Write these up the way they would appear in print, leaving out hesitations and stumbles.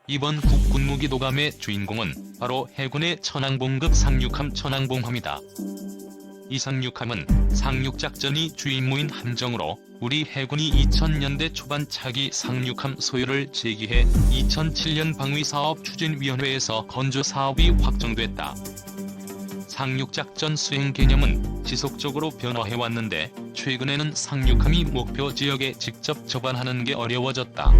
이번 국군 무기도감의 주인공은 바로 해군의 천왕봉급 상륙함 천왕봉함이다. 이 상륙함은 상륙작전이 주임무인 함정으로 우리 해군이 2000년대 초반 차기 상륙함 소유를 제기해 2007년 방위사업추진위원회에서 건조사업이 확정됐다. 상륙작전 수행 개념은 지속적으로 변화해왔는데 최근에는 상륙함이 목표 지역에 직접 접안하는 게 어려워졌다.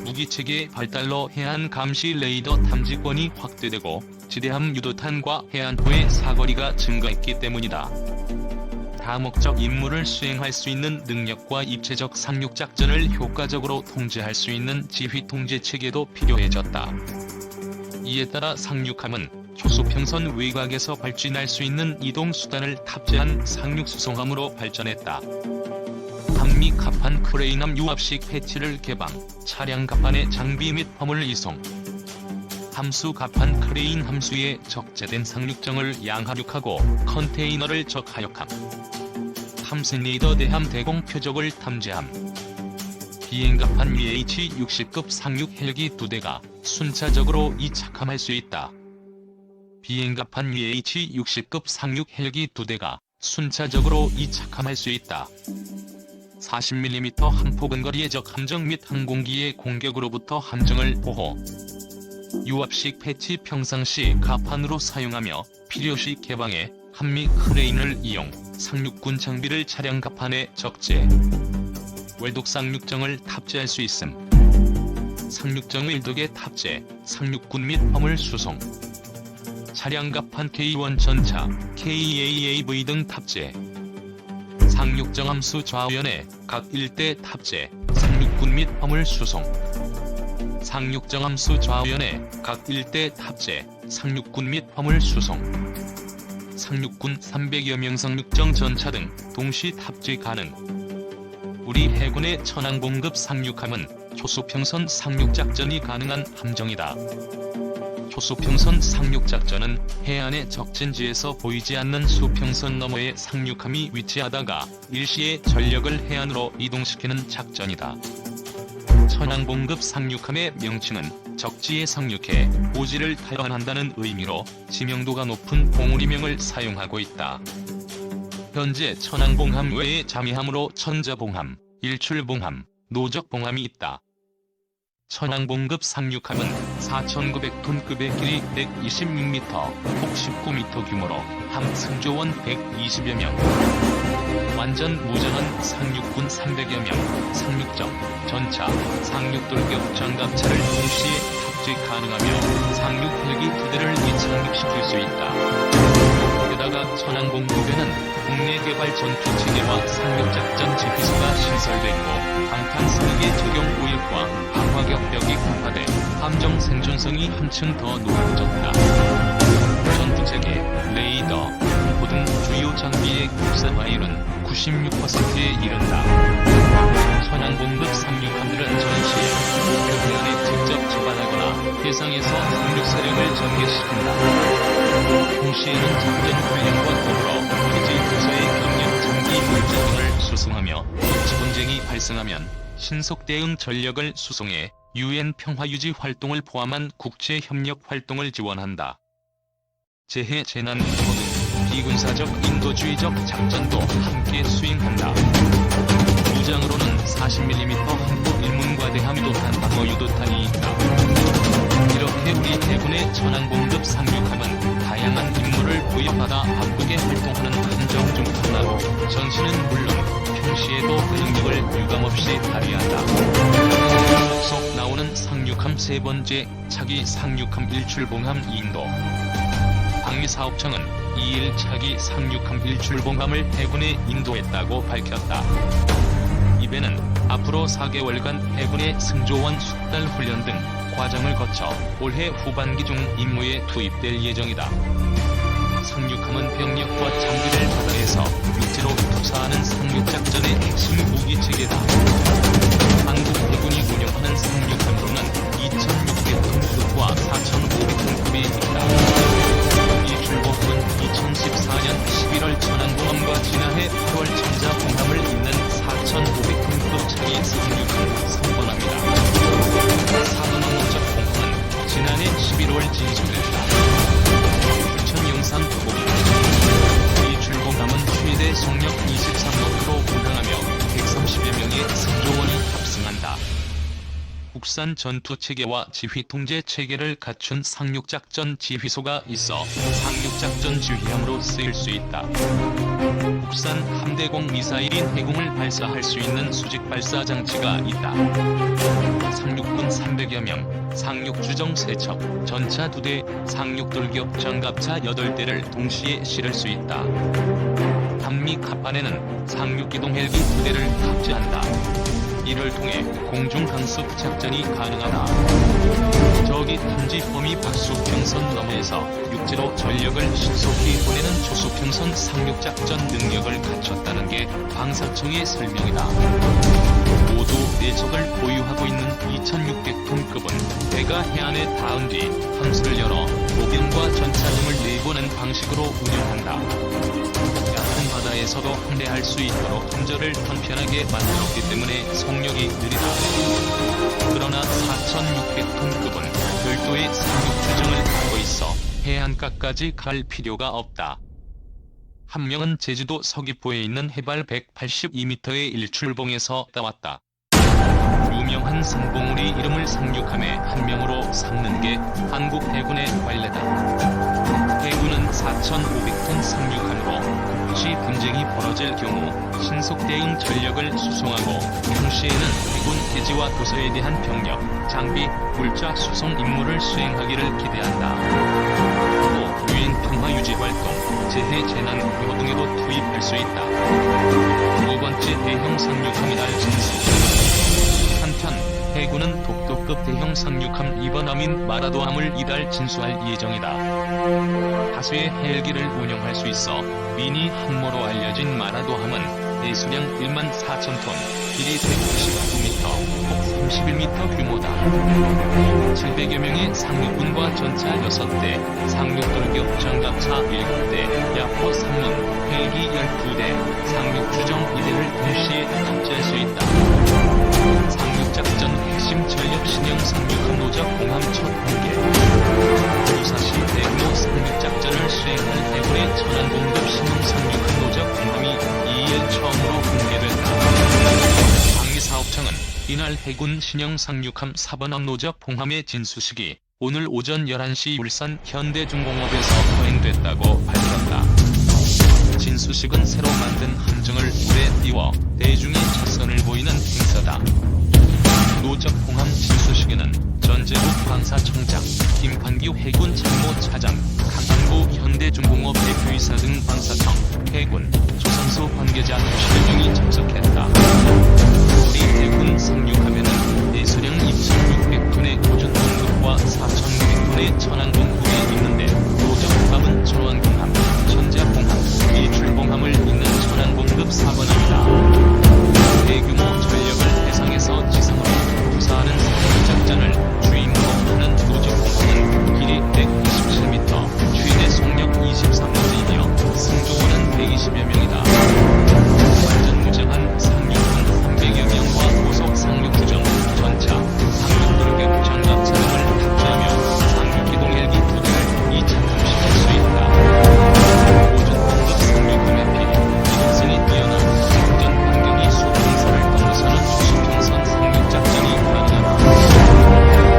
무기체계의 발달로 해안 감시 레이더 탐지권이 확대되고 지대함 유도탄과 해안포의 사거리가 증가했기 때문이다. 다목적 임무를 수행할 수 있는 능력과 입체적 상륙작전을 효과적으로 통제할 수 있는 지휘통제체계도 필요해졌다. 이에 따라 상륙함은 초수평선 외곽에서 발진할 수 있는 이동수단을 탑재한 상륙수송함으로 발전했다. 한미 갑판 크레인함 유압식 패치를 개방, 차량 갑판의 장비 및 화물 이송, 함수 갑판 크레인 함수에 적재된 상륙정을 양하륙하고 컨테이너를 적하역함, 함선 레이더 대함 대공 표적을 탐지함, 비행갑판 UH-60급 상륙 헬기 2대가 순차적으로 이착함할 수 있다. 비행갑판 UH-60급 상륙 헬기 2대가 순차적으로 이착함할 수 있다. 40mm 함포근거리의 적 함정 및 항공기의 공격으로부터 함정을 보호. 유압식 패치 평상시 갑판으로 사용하며 필요시 개방해 한미 크레인을 이용 상륙군 장비를 차량 갑판에 적재. 외독 상륙정을 탑재할 수 있음. 상륙정 일독의 탑재, 상륙군 및 화물 수송. 차량 갑판 K1 전차, KAAV 등 탑재. 상륙정 함수 좌우연에 각 1대 탑재, 상륙군 및 화물 수송. 상륙정 함수 좌우연에 각 1대 탑재, 상륙군 및 화물 수송. 상륙군 300여 명 상륙정 전차 등 동시 탑재 가능. 우리 해군의 천왕봉급 상륙함은 초수평선 상륙작전이 가능한 함정이다. 초수평선 상륙작전은 해안의 적진지에서 보이지 않는 수평선 너머에 상륙함이 위치하다가 일시에 전력을 해안으로 이동시키는 작전이다. 천왕봉급 상륙함의 명칭은 적지에 상륙해 오지를 탈환한다는 의미로 지명도가 높은 봉우리명을 사용하고 있다. 현재 천왕봉함 외에 잠이함으로 천자봉함, 일출봉함, 노적봉함이 있다. 천왕봉급 상륙함은 4,900톤급의 길이 126m, 폭 19m 규모로 함 승조원 120여 명, 완전 무전원 상륙군 300여 명, 상륙정, 전차, 상륙돌격 장갑차를 동시에 탑재 가능하며 상륙 헬기 2대를 이착륙시킬 수 있다. 게다가 천왕봉급에는 국내 개발 전투체계와 상륙작전 지휘소가 신설되고 방탄 설계 적용 구역과 방화격벽이 강화돼 함정 생존성이 한층 더 높아졌다. 전투체계, 레이더, 공포 등 주요 장비의 국산화율은 96%에 이른다. 천왕봉급 상륙함들은 전시에 목표 해안에 직접 접안하거나 해상에서 상륙사령을 전개시킨다. 동시에는 작전 훈련과 더불어 기지 부서의 경력 장비 물자 등을 수송하며 지분쟁이 발생하면 신속 대응 전력을 수송해 UN 평화유지 활동을 포함한 국제협력 활동을 지원한다. 재해 재난 구호 등 비군사적 인도주의적 작전도 함께 수행한다. 무장으로는 40mm 함포 일문과 대함 유도탄 방어 유도탄이 있다. 이렇게 우리 해군의 천왕봉급 상륙함은 다양한 임무를 부여받아 바쁘게 활동하는 함정 중 하나로 전시는 물론 평시에도 그 능력을 유감없이 발휘한다. 속 나오는 상륙함 세 번째 차기 상륙함 일출봉함 인도. 방위사업청은 2일 차기 상륙함 일출봉함을 해군에 인도했다고 밝혔다. 이 배는 앞으로 4개월간 해군의 승조원 숙달 훈련 등 과정을 거쳐 올해 후반기 중 임무에 투입될 예정이다. 상륙함은 병력과 장비를 바다에서 육지로 투사하는 상륙작전의 핵심 무기체계다. 한국 해군이 운영하는 상륙함으로는 2,600톤급과 4,500톤급이 있다. 이 출범은 2014년 11월 천왕봉함과 지난해 8월 천자봉함을 잇는 4,500톤급 차기 상륙함 3번함이다. 사도남호적 진술됐다. 추천 영상 보기. 이 출봉함은 최대 속력 23노크로 운항하며 130여 명의 승조원이 탑승한다. 국산 전투체계와 지휘통제 체계를 갖춘 상륙작전 지휘소가 있어 상륙작전 지휘함으로 쓰일 수 있다. 국산 함대공 미사일인 해공을 발사할 수 있는 수직 발사 장치가 있다. 상륙군 300여 명, 상륙주정 3척, 전차 2대, 상륙돌격 장갑차 8대를 동시에 실을 수 있다. 한미 갑판에는 상륙기동 헬기 2대를 탑재한다. 이를 통해 공중 강습 작전이 가능하다. 적이 탐지 범위 박수평선 너머에서 육지로 전력을 신속히 보내는 조수평선 상륙작전 능력을 갖췄다는 게 방사청의 설명이다. 모두 4척을 보유하고 있는 2600톤급은 배가 해안에 닿은 뒤 함수를 열어 모병과 전차 등을 내보낸 방식으로 운영한다. 얕은 바다에서도 항대할 수 있도록 함저를 편편하게 만들었기 때문에 속력이 느리다. 그러나 4600톤급은 별도의 상륙 규정을 갖고 있어 해안가까지 갈 필요가 없다. 한 명은 제주도 서귀포에 있는 해발 182m의 일출봉에서 따왔다. 유명한 상봉우리 이름을 상륙함에 한 명으로 삼는 게 한국 해군의 관례다. 해군은 4,500톤 상륙함으로 국지 분쟁이 벌어질 경우 신속 대응 전력을 수송하고 평시에는 해군 대지와 도서에 대한 병력, 장비, 물자 수송 임무를 수행하기를 기대한다. 또 유엔 평화 유지 활동, 재해 재난 구호 등에도 투입할 수 있다. 두 번째 대형 상륙함 이달 진수. 한편 해군은 독도급 대형 상륙함 이번함인 마라도함을 이달 진수할 예정이다. 다수의 헬기를 운영할 수 있어 미니 항모로 알려진 마라도함은 내수량 14,000톤, 길이 199m, 폭 31m 규모다. 700여 명의 상륙군과 전차 6대, 상륙돌격 전갑차 7대, 야포 3문, 헬기 12대, 상륙주정 2대를 동시에 탑재할 수 있다. 상륙작전 핵심 전력 신형 상륙함 노적 공함 첫 공개. 유사시 대규모 상륙작전을 수행할 해군의 천안공급 신형 상륙함 노적 공함이 2일 처음으로 공개됐다. 방위사업청은 이날 해군 신형 상륙함 4번함 노적 공함의 진수식이 오늘 오전 11시 울산 현대중공업에서 거행됐다고 밝혔다. 진수식은 새로 만든 함정을 물에 띄워 대중의 첫선을 보이는 행사다. 노적 공함 진수식에는 전재국 방사청장, 김판규 해군 참모차장, 강한구 현대중공업 대표이사 등 방사청, 해군, 조선소 관계자 60명이 참석했다. 우리 해군 상륙함에는 내수량 2,600톤의 고전 공급과 4,600톤의 천안 공급이 있는데 노적 공함은 조원공함, 천자공함, 일출공함을 잇는 천안 공급 4번함이다. 대규모 전력을 해상에서 지상으로 부사하는 상륙작전을 주인공으로 하는 노적공함은 길이 127m, 최대 속력 23노트이며 승조원은 120여 명이다. 완전 무장한 상륙군 300여 명과 고속 상륙구정, 전차, 상륙돌격 장갑차 등을 탑재하며 상륙기동 헬기 2대를 이착함시킬 수 있다. 고전 공급 상륙함의 이동성이 뛰어난 항전 반경이 수평선을 넘어서는 수평선 상륙작전이 가능하다.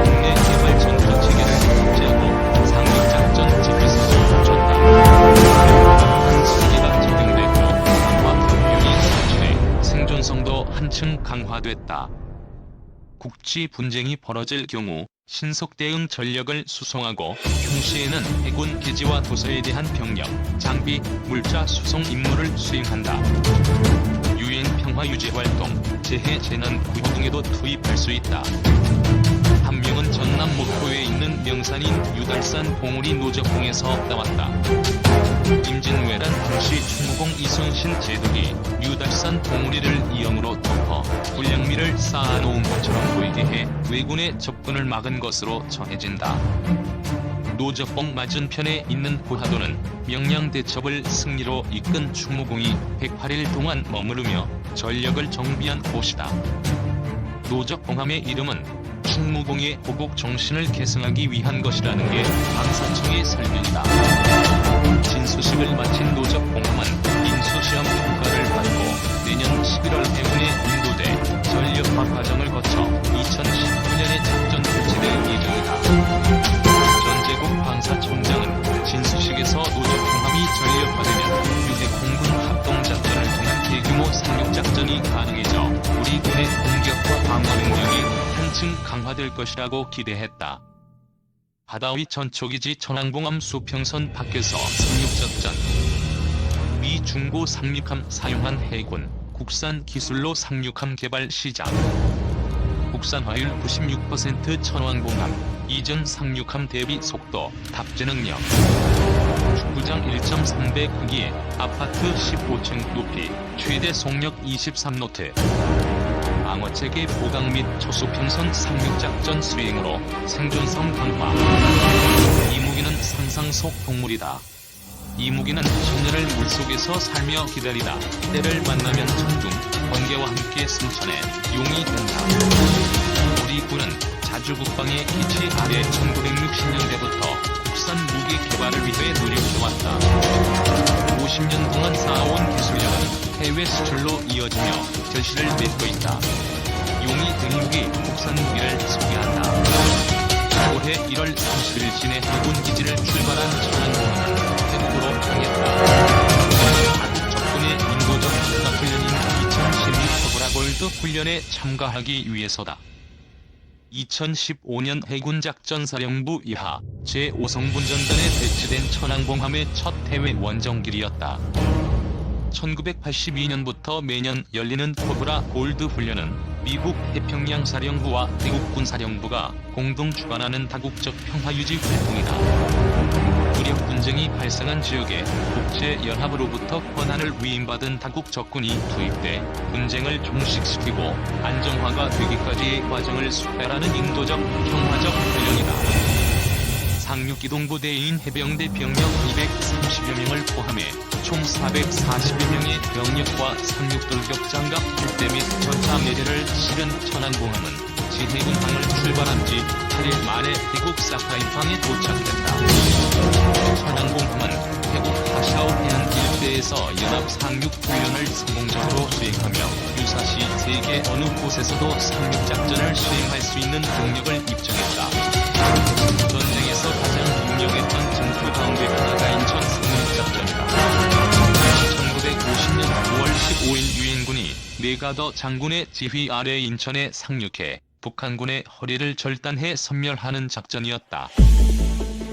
국내 개발 전투체계를 탑재하고 상륙작전 지휘소도 갖췄다. 한승기가 적용되고 강화 병력이 설치돼 생존성도 한층 강화됐다. 국지 분쟁이 벌어질 경우 신속 대응 전력을 수송하고 평시에는 해군 기지와 도서에 대한 병력, 장비, 물자 수송 임무를 수행한다. 유엔 평화 유지 활동, 재해 재난 구호 등에도 투입할 수 있다. 한 명은 전남 목포에 있는 명산인 유달산 봉우리 노적공에서 나왔다. 임진왜란 당시 충무공 이순신 제독이 유달산 봉우리를 이형으로 덮어 불량미를 쌓아놓은 것처럼 보이게 해 왜군의 접근을 막은 것으로 전해진다. 노적봉 맞은편에 있는 부하도는 명량대첩을 승리로 이끈 충무공이 108일 동안 머무르며 전력을 정비한 곳이다. 노적봉함의 이름은 충무공의 보국 정신을 계승하기 위한 것이라는 게 방사청의 설명이다. 진수식을 마친 노적공함은 인수시험 평가를 받고 내년 11월 해군의 인도대 전력화 과정을 거쳐 2019년에 작전 개최될 예정이다. 전제국 방사청장은 진수식에서 노적공함이 전력화되면 유해공군 합동작전을 통한 대규모 상륙작전이 가능해져 우리 군의 공격과 방어 능력이 한층 강화될 것이라고 기대했다. 바다 위 전초기지 천왕봉함 수평선 밖에서 상륙작전. 미 중고 상륙함 사용한 해군 국산 기술로 상륙함 개발 시작. 국산화율 96% 천왕봉함 이전 상륙함 대비 속도, 답제 능력. 축구장 1.3배 크기에 아파트 15층 높이, 최대 속력 23노트. 방어체계 보강 및 초수평선 상륙작전 수행으로 생존성 강화. 이 무기는 상상 속 동물이다. 이 무기는 천년을 물속에서 살며 기다리다 때를 만나면 천둥, 번개와 함께 승천해 용이 된다. 우리 군은 자주국방의 기치 아래 1960년대부터 국산 무기 개발을 위해 노력해왔다. 50년 동안 쌓아온 기술력은 해외 수출로 이어지며 결실을 맺고 있다. 용이 된 무기, 국산 무기를 소개한다. 올해 1월 30일 진해 해군 기지를 출발한 천안공함은 태국으로 향했다. 자국 적군의 인도적 군사훈련인 2016 코브라골드 훈련에 참가하기 위해서다. 2015년 해군작전사령부 이하 제5성분전단에 배치된 천왕봉함의 첫 해외 원정길이었다. 1982년부터 매년 열리는 코브라 골드 훈련은 미국 태평양 사령부와 태국군 사령부가 공동 주관하는 다국적 평화유지 활동이다. 무력 분쟁이 발생한 지역에 국제연합으로부터 권한을 위임받은 다국 적군이 투입돼 분쟁을 종식시키고 안정화가 되기까지의 과정을 수행하는 인도적, 평화적 훈련이다. 상륙기동부대인 해병대 병력 230여 명을 포함해 총 440여 명의 병력과 상륙돌격 장갑 1대 및 전차 4대를 실은 천안공함은 진해군항을 출발한 지 8일 만에 태국 사카이팡에 도착했다. 천안공함은 태국 하샤오 해안 일대에서 연합 상륙 훈련을 성공적으로 수행하며 유사시 세계 어느 곳에서도 상륙작전을 수행할 수 있는 능력을 입증했다. 전쟁에서 가장 유명했던 전투 가운데 하나가 인천 상륙작전이다. 1950년 9월 15일 유엔군이 메가더 장군의 지휘 아래 인천에 상륙해 북한군의 허리를 절단해 섬멸하는 작전이었다.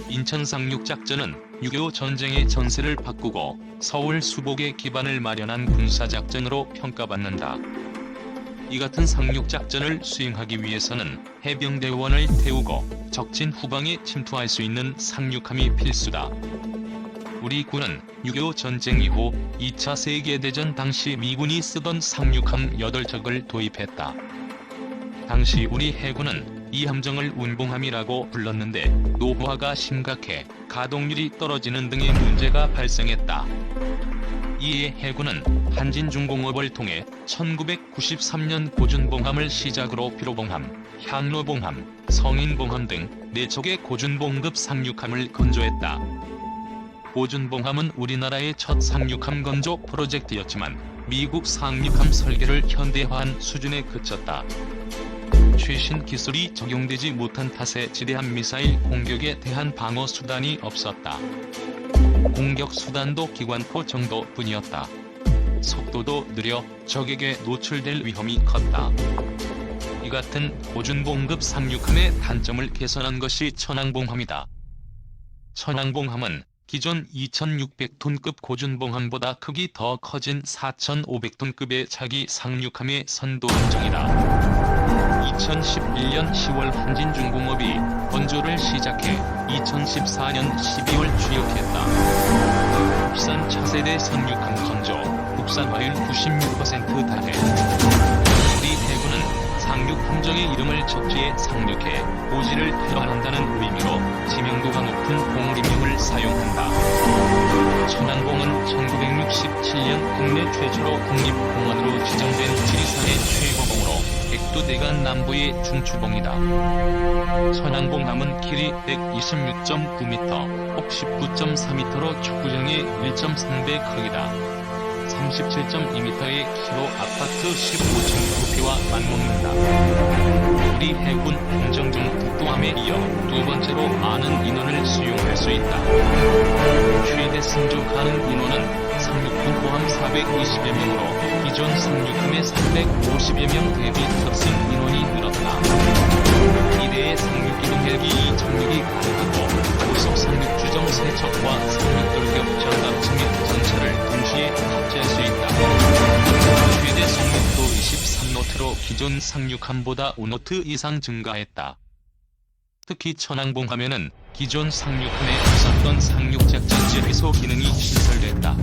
인천 상륙작전은 6.25 전쟁의 전세를 바꾸고 서울 수복의 기반을 마련한 군사작전으로 평가받는다. 이 같은 상륙작전을 수행하기 위해서는 해병대원을 태우고 적진 후방에 침투할 수 있는 상륙함이 필수다. 우리 군은 6.25 전쟁 이후 2차 세계대전 당시 미군이 쓰던 상륙함 8척을 도입했다. 당시 우리 해군은 이 함정을 운봉함이라고 불렀는데 노후화가 심각해 가동률이 떨어지는 등의 문제가 발생했다. 이에 해군은 한진중공업을 통해 1993년 고준봉함을 시작으로 피로봉함, 향로봉함, 성인봉함 등 4척의 고준봉급 상륙함을 건조했다. 고준봉함은 우리나라의 첫 상륙함 건조 프로젝트였지만 미국 상륙함 설계를 현대화한 수준에 그쳤다. 최신 기술이 적용되지 못한 탓에 지대함 미사일 공격에 대한 방어 수단이 없었다. 공격 수단도 기관포 정도뿐이었다. 속도도 느려 적에게 노출될 위험이 컸다. 이 같은 고준봉급 상륙함의 단점을 개선한 것이 천왕봉함이다. 천왕봉함은 기존 2600톤급 고준봉함보다 크기 더 커진 4500톤급의 차기 상륙함의 선도 함정이다. 2011년 10월 한진중공업이 건조를 시작해 2014년 12월 취역했다. 국산 차세대 상륙함 건조, 국산화율 96% 달해. 우리 해군은 상륙 함정의 이름을 적지에 상륙해 고지를 탈환한다는 의미로 지명도가 높은 공림명을 사용한다. 천안봉은 1967년 국내 최초로 국립공원으로 지정된 지리산의 최고봉으로 독도대간 남부의 중추봉이다. 천왕봉함은 길이 126.9m, 폭 19.4m로 축구장의 1.3배 크기다. 37.2m의 키로 아파트 15층 부피와 맞먹는다. 우리 해군 행정중 독도함에 이어 두 번째로 많은 인원을 수용할 수 있다. 최대 승조 가능 인원은 상륙함 포함 420여 명으로 기존 상륙함의 350여 명 대비 탑승 인원이 늘었다. 이대의 상륙기동 헬기 2착륙이 가능하고 고속 상륙 주정 세척과 상륙 돌격 전담층 및 전차를 동시에 탑재할 수 있다. 최대 속력도 23노트로 기존 상륙함보다 5노트 이상 증가했다. 특히 천왕봉함에는 기존 상륙함에 없었던 상륙작전지 회소 기능이 신설됐다.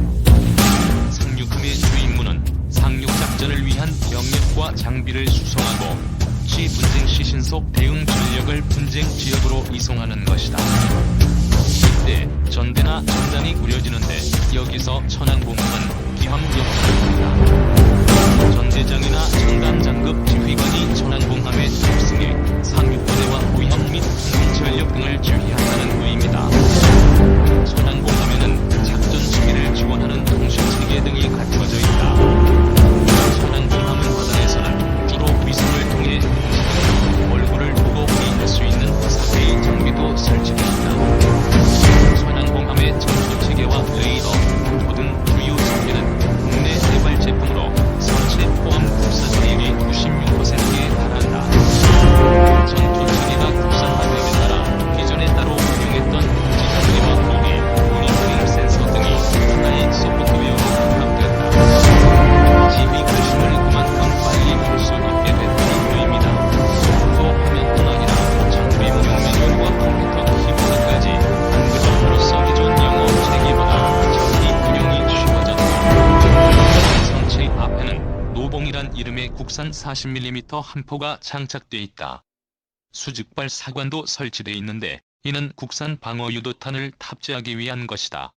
상륙함의 주 임무는 상륙작전을 위한 병력과 장비를 수송하고 시 분쟁 시 신속 대응 전력을 분쟁 지역으로 이송하는 것이다. 이때 전대나 전단이 우려지는데 여기서 천왕봉함은 기함 역할을 한다. 전대장이나 전단장급 지휘관이 천왕봉함에 탑승해 상륙부대와 무형 및 항공 전력 등을 지휘한다는 의미다. 천왕봉함에는 작전 수비를 지원하는 통신체계 등이 갖춰져 있다. 천왕봉함은 바다에서는 주로 위성을 통해 얼굴을 보고 회의할 수 있는 사회의 장비도 설치되어 있다. 천왕봉함의 전투체계와 레이더, 포 등 주요 장비는 국내 개발 제품으로 선체 포함 국산가액의 96%에 달한다. 전투체계가 국산화됨에 따라 기존에 따로 사용했던 지상기와 무기, 모니터링 센서 등이 하나의 소프트웨어로 통합된다. 지휘 결심을 그만큼 빨리 할 수 있게 됐다는 의미다. 또 화면뿐 아니라 장비 무용 매뉴얼과 컴퓨터 키보드까지 한글화로서 기존 영어 체계보다 전기 운용이 쉬워졌다. 선체 앞에는 노봉이란 이름의 국산 40mm 함포가 장착돼 있다. 수직발 사관도 설치돼 있는데 이는 국산 방어유도탄을 탑재하기 위한 것이다.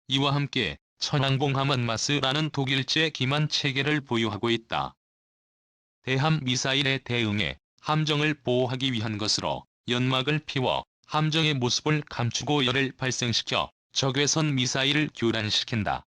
이와 함께 천왕봉함은 마스라는 독일제 기만 체계를 보유하고 있다. 대함 미사일에 대응해 함정을 보호하기 위한 것으로 연막을 피워 함정의 모습을 감추고 열을 발생시켜 적외선 미사일을 교란시킨다.